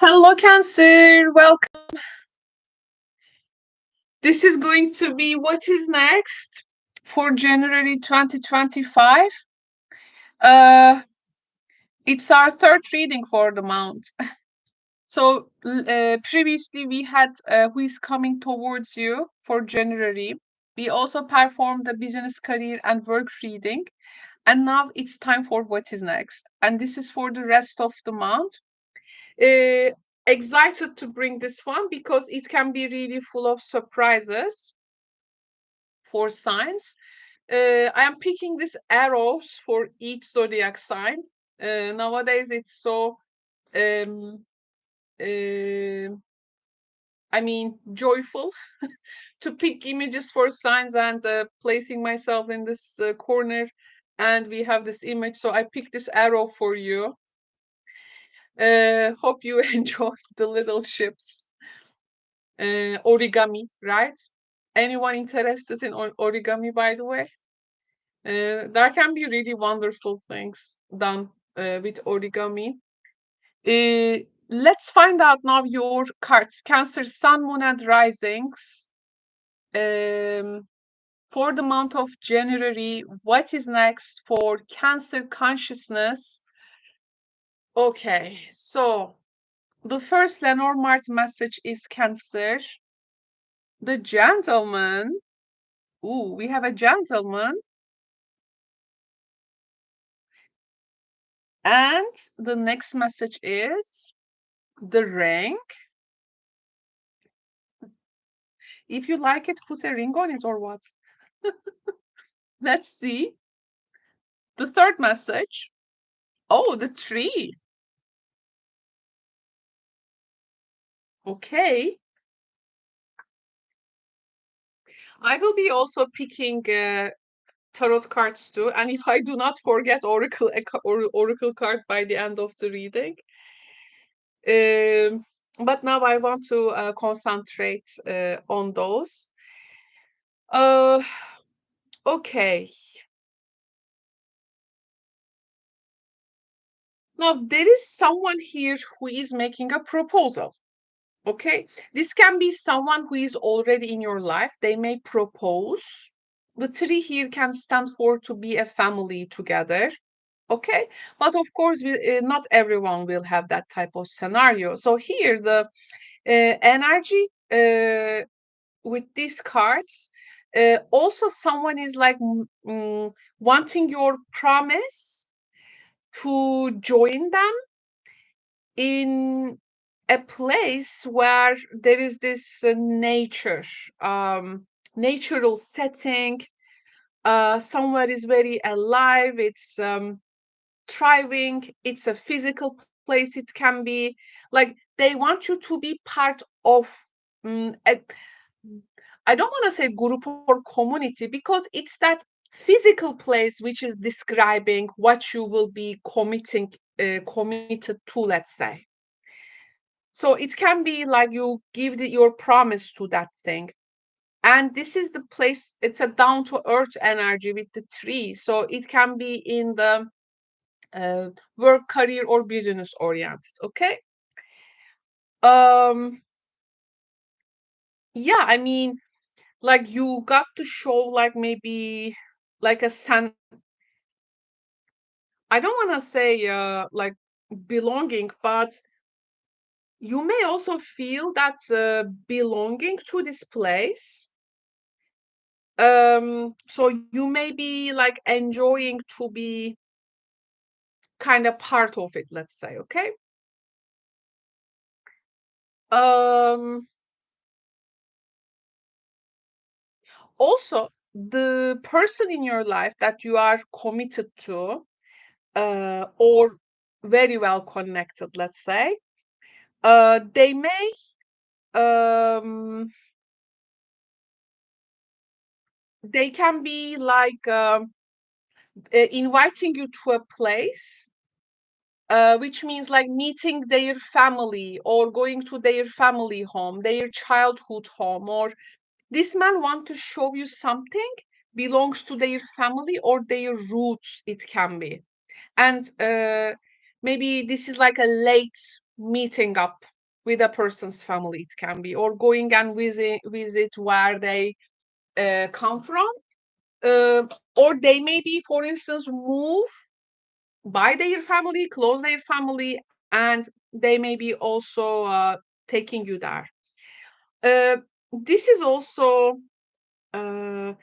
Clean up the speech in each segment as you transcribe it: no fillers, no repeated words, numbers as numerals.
Hello, Cancer. Welcome. This is going to be what is next for January 2025. Uh, it's our third reading for the month. So previously we had Who is Coming Towards You for January. We also performed the business, career, and work reading. And now it's time for what is next. And this is for the rest of the month. Uh, Excited to bring this one because it can be really full of surprises for signs. I am picking these arrows for each zodiac sign. Nowadays, it's so um, uh, joyful to pick images for signs and placing myself in this corner. And we have this image, so I picked this arrow for you. Hope you enjoy the little ships. Origami, right? Anyone interested in origami, by the way? There can be really wonderful things done with origami. Let's find out now your cards, Cancer, Sun, Moon, and Risings. For the month of January, what is next for Cancer consciousness? Okay, so the first Lenormand message is Cancer. The gentleman. Ooh, we have a gentleman. And the next message is the ring. If you like it, put a ring on it or what? Let's see. The third message. Oh, the tree. Okay. I will be also picking tarot cards too. And if I do not forget oracle card by the end of the reading. But now I want to concentrate on those. Okay. Now there is someone here who is making a proposal. Okay, this can be someone who is already in your life. They may propose. The tree here can stand for to be a family together. Okay, but of course, not everyone will have that type of scenario. So here, the energy with these cards, also someone is like wanting your promise to join them in a place where there is this natural setting. Somewhere is very alive. It's thriving. It's a physical place. It can be like they want you to be part of. I don't want to say group or community because it's that physical place which is describing what you will be committed to, let's say. So it can be like you give your promise to that thing. And this is the place, it's a down to earth energy with the tree. So it can be in the work, career, or business oriented. Okay. Um, yeah, like you got to show like maybe like a I don't want to say like belonging, but you may also feel that belonging to this place. So you may be like enjoying to be kind of part of it, let's say. Okay. um Also, the person in your life that you are committed to or very well connected, let's say, they may um they can be like inviting you to a place, which means like meeting their family or going to their family home, their childhood home, or this man want to show you something belongs to their family or their roots, it can be. And maybe this is like a late meeting up, with a person's family, it can be, or going and visit where they come from, or they maybe, for instance, move by their family, close their family, and they may be also taking you there. This is also uh,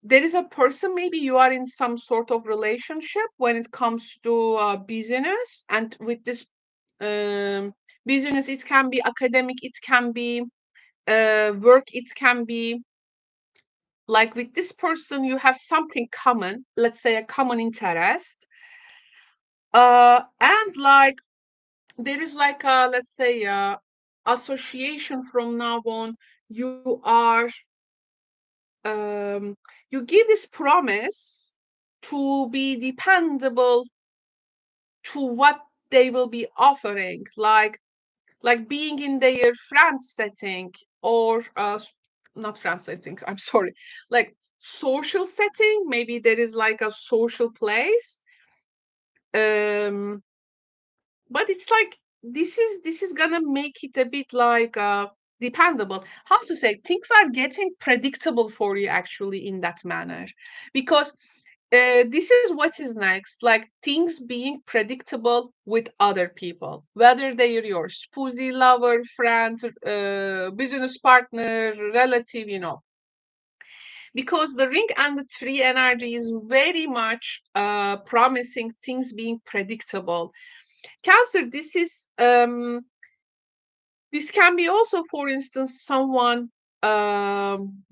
there is a person, maybe you are in some sort of relationship when it comes to business, and with this um, business, it can be academic, it can be work, it can be like with this person you have something common, let's say a common interest, and like there is like a, let's say, a association from now on. You are you give this promise to be dependable to what they will be offering, like being in their friend setting, or not friend setting, I'm sorry, like social setting, maybe there is like a social place, um but it's like this is gonna make it a bit like dependable. How to say, things are getting predictable for you actually in that manner, because this is what is next, like things being predictable with other people, whether they are your spousey, lover, friend, business partner, relative, because the ring and the tree energy is very much promising things being predictable. Cancer, this can be also, for instance, someone, um,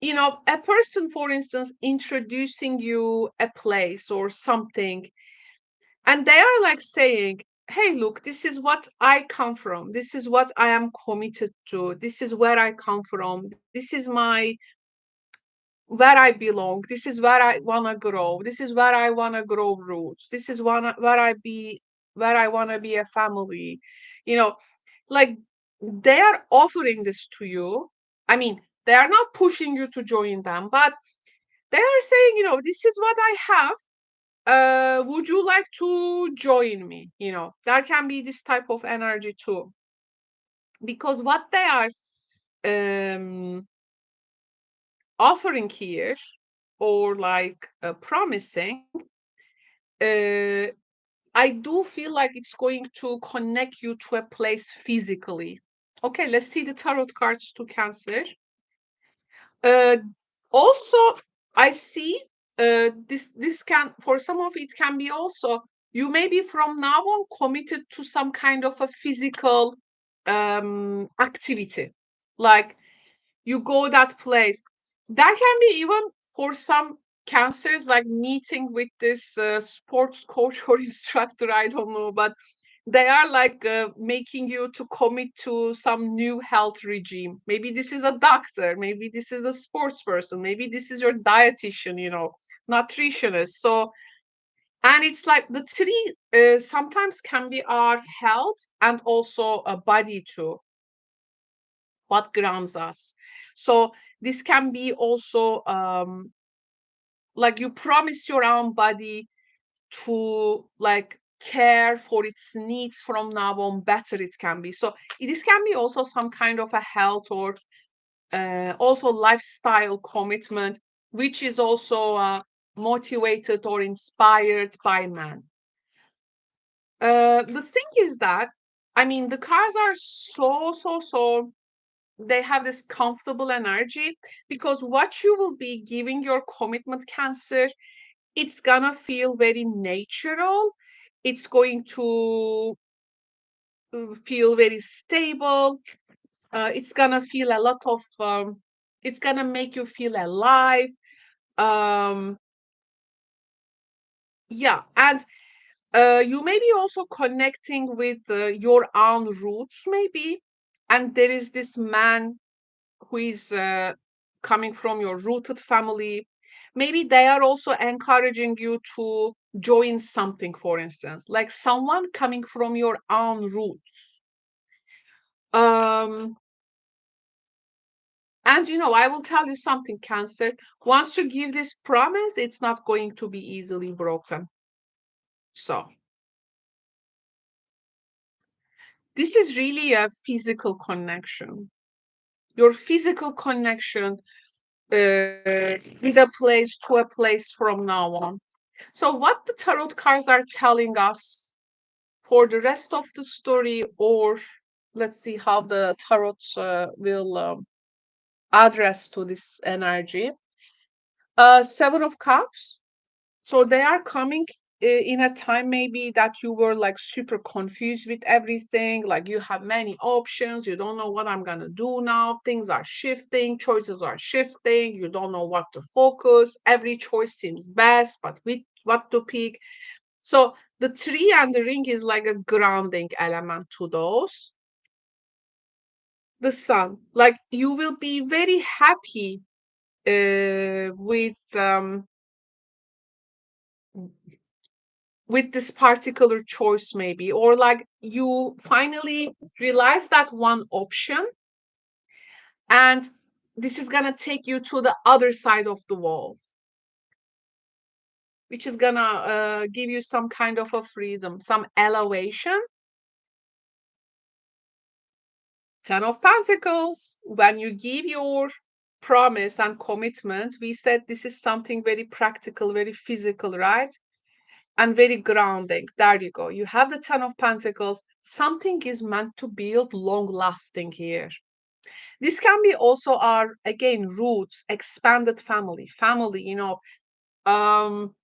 a person, for instance, introducing you a place or something, and they are like saying, hey, look, this is what I come from, this is what I am committed to, this is where I come from, this is my where I belong, this is where I want to grow, this is where I want to grow roots, this is where I want to be a family, you know like they are offering this to you. I mean, they are not pushing you to join them, but they are saying, this is what I have, would you like to join me? There can be this type of energy too, because what they are um offering here, or like promising, uh, I do feel like it's going to connect you to a place physically. Okay, let's see the tarot cards to Cancer. Uh, Also, I see this can, for some of it can be also, you may be from now on committed to some kind of a physical activity, like you go that place. That can be even for some Cancers, like meeting with this sports coach or instructor, I don't know, but they are like making you to commit to some new health regime. Maybe this is a doctor, maybe this is a sports person, maybe this is your dietitian, nutritionist. So, and it's like the three sometimes can be our health and also a body too, what grounds us. So this can be also like you promise your own body to like care for its needs from now on better, it can be. So this can be also some kind of a health, or also lifestyle commitment, which is also motivated or inspired by man. The thing is that, I mean, the cards are so they have this comfortable energy, because what you will be giving your commitment, Cancer, it's gonna feel very natural. It's going to feel very stable. It's gonna feel a lot of it's gonna make you feel alive. um yeah, and you may be also connecting with your own roots, maybe, and there is this man who is coming from your rooted family. Maybe they are also encouraging you to join something, for instance, like someone coming from your own roots. Um, and I will tell you something, Cancer. Once you give this promise, it's not going to be easily broken. So, this is really a physical connection. Your physical connection with a place to a place from now on. So, what the tarot cards are telling us for the rest of the story, or let's see how the tarot will address to this energy. Seven of Cups. So they are coming in a time maybe that you were like super confused with everything. Like you have many options. You don't know what I'm going to do now. Things are shifting. Choices are shifting. You don't know what to focus. Every choice seems best, but with what to pick. So the tree and the ring is like a grounding element to those. The sun, like you will be very happy with this particular choice maybe, or like you finally realize that one option, and this is gonna take you to the other side of the wall, which is gonna give you some kind of a freedom, some elevation. Ten of Pentacles, when you give your promise and commitment, we said this is something very practical, very physical, right? And very grounding. There you go. You have the Ten of Pentacles. Something is meant to build long lasting here. This can be also our, again, roots, expanded family, um,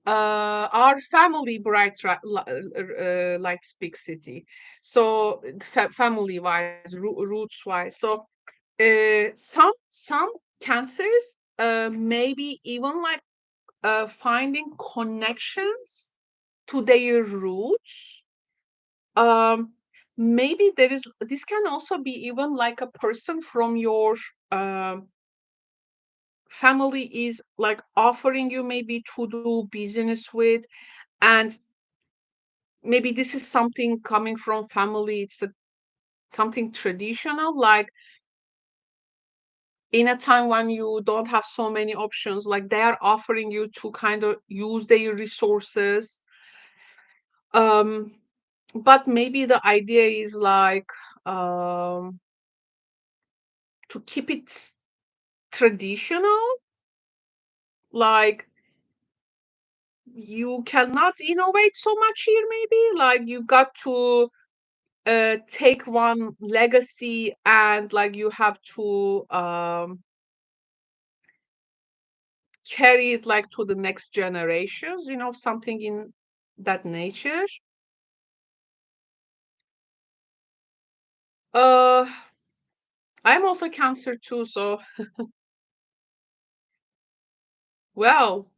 our family bright lights big city. So family wise, roots wise. So some cancers maybe even like finding connections to their roots. um Maybe there is, this can also be even like a person from your um family is like offering you maybe to do business with, and maybe this is something coming from family, it's something traditional, like in a time when you don't have so many options, like they are offering you to kind of use their resources. um but maybe the idea is like um to keep it traditional, like you cannot innovate so much here, maybe like you got to take one legacy, and like you have to carry it like to the next generations, something in that nature. uh I'm also Cancer too, so well,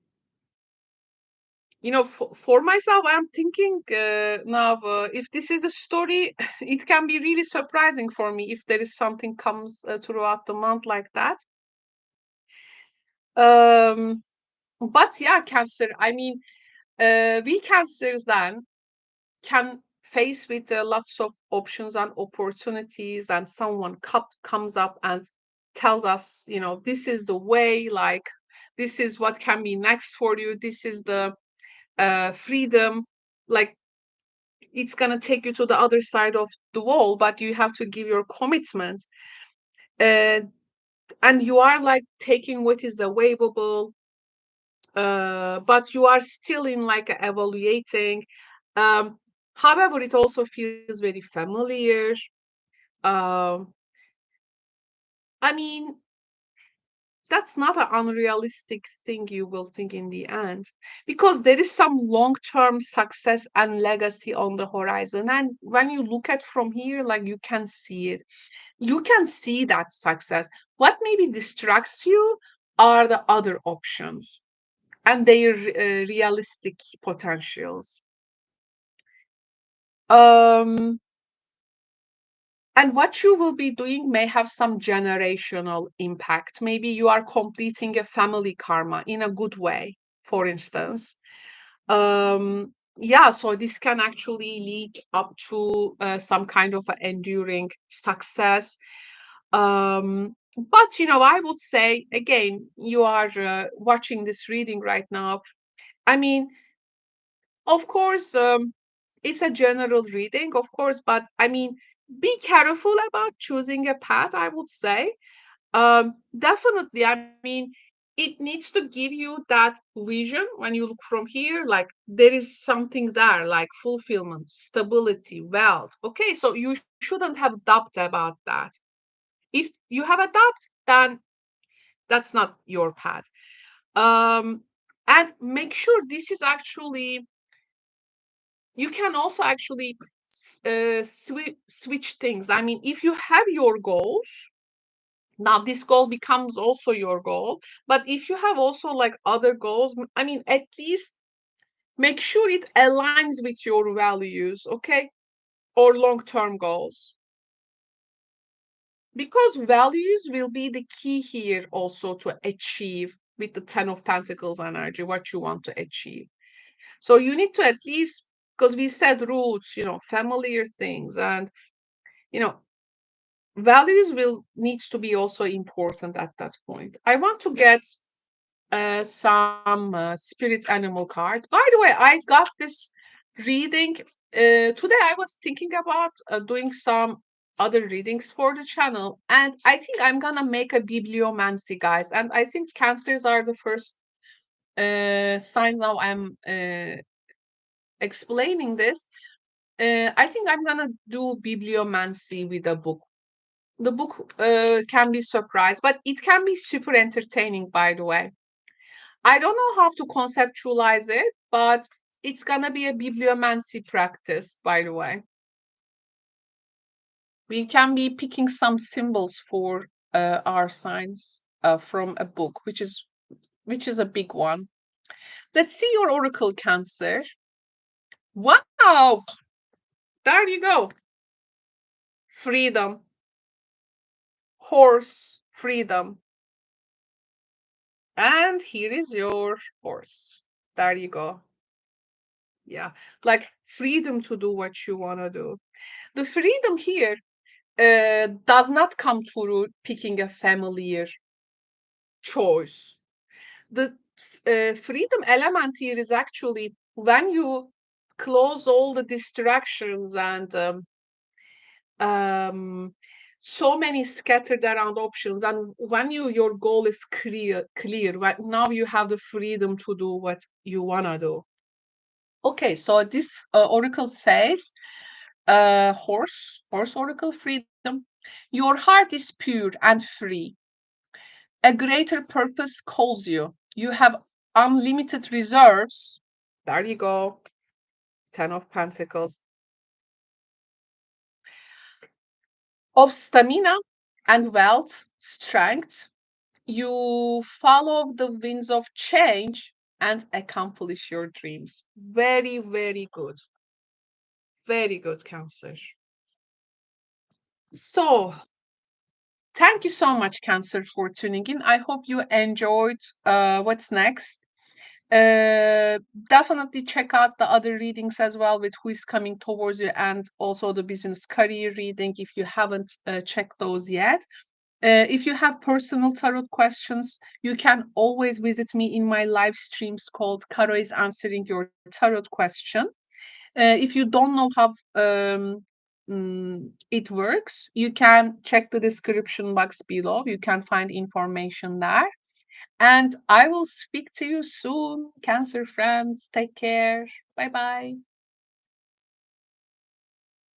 for myself, I'm thinking now, if this is a story, it can be really surprising for me if there is something comes throughout the month like that. um but yeah, Cancer, I mean, we Cancers then can face with lots of options and opportunities, and someone comes up and tells us, this is the way, like this is what can be next for you, this is the freedom, like it's gonna take you to the other side of the wall, but you have to give your commitment. uh, and you are like taking what is available, but you are still in like evaluating. um, However, it also feels very familiar. um, I mean, that's not an unrealistic thing you will think in the end, because there is some long-term success and legacy on the horizon, and when you look at from here, like you can see it, you can see that success. What maybe distracts you are the other options and their realistic potentials. um and what you will be doing may have some generational impact. Maybe you are completing a family karma in a good way, for instance. Yeah, so this can actually lead up to some kind of enduring success. But I would say again, you are watching this reading right now. I mean, of course, it's a general reading, of course, but I mean, be careful about choosing a path, I would say. Definitely, I mean, it needs to give you that vision when you look from here, like there is something there, like fulfillment, stability, wealth. Okay, so you shouldn't have doubt about that. If you have a doubt, then that's not your path. Um, and make sure this is actually, you can also actually switch things. I mean, if you have your goals, now this goal becomes also your goal. But if you have also like other goals, I mean, at least make sure it aligns with your values, okay? Or long-term goals. Because values will be the key here also to achieve with the 10 of Pentacles energy, what you want to achieve. So you need to at least, because we said roots, familiar things, and you know, values will needs to be also important at that point. I want to get some spirit animal card. By the way, I got this reading today. I was thinking about doing some other readings for the channel, and I think I'm gonna make a bibliomancy, guys. And I think cancers are the first sign. Now I'm explaining this. I think I'm gonna do bibliomancy with a book. The book can be surprise, but it can be super entertaining, by the way. I don't know how to conceptualize it, but it's gonna be a bibliomancy practice, by the way. We can be picking some symbols for our signs from a book, which is a big one. Let's see your oracle, Cancer. Wow, there you go. Freedom, horse, freedom. And here is your horse. There you go. Yeah, like freedom to do what you want to do. The freedom here does not come through picking a familiar choice. The freedom element here is actually when you close all the distractions and um, so many scattered around options, and when your goal is clear, right now you have the freedom to do what you wanna do. Okay, so this oracle says, horse oracle, freedom. Your heart is pure and free. A greater purpose calls you. You have unlimited reserves. There you go. 10 of Pentacles. Of stamina and wealth, strength. You follow the winds of change and accomplish your dreams. Very, very good. Very good, Cancer. So, thank you so much, Cancer, for tuning in. I hope you enjoyed what's next. Uh, Definitely check out the other readings as well with who is coming towards you, and also the business career reading if you haven't checked those yet. If you have personal tarot questions, you can always visit me in my live streams called Caro is Answering Your Tarot Question. If you don't know how it works, you can check the description box below. You can find information there. And I will speak to you soon, Cancer friends. Take care. Bye bye.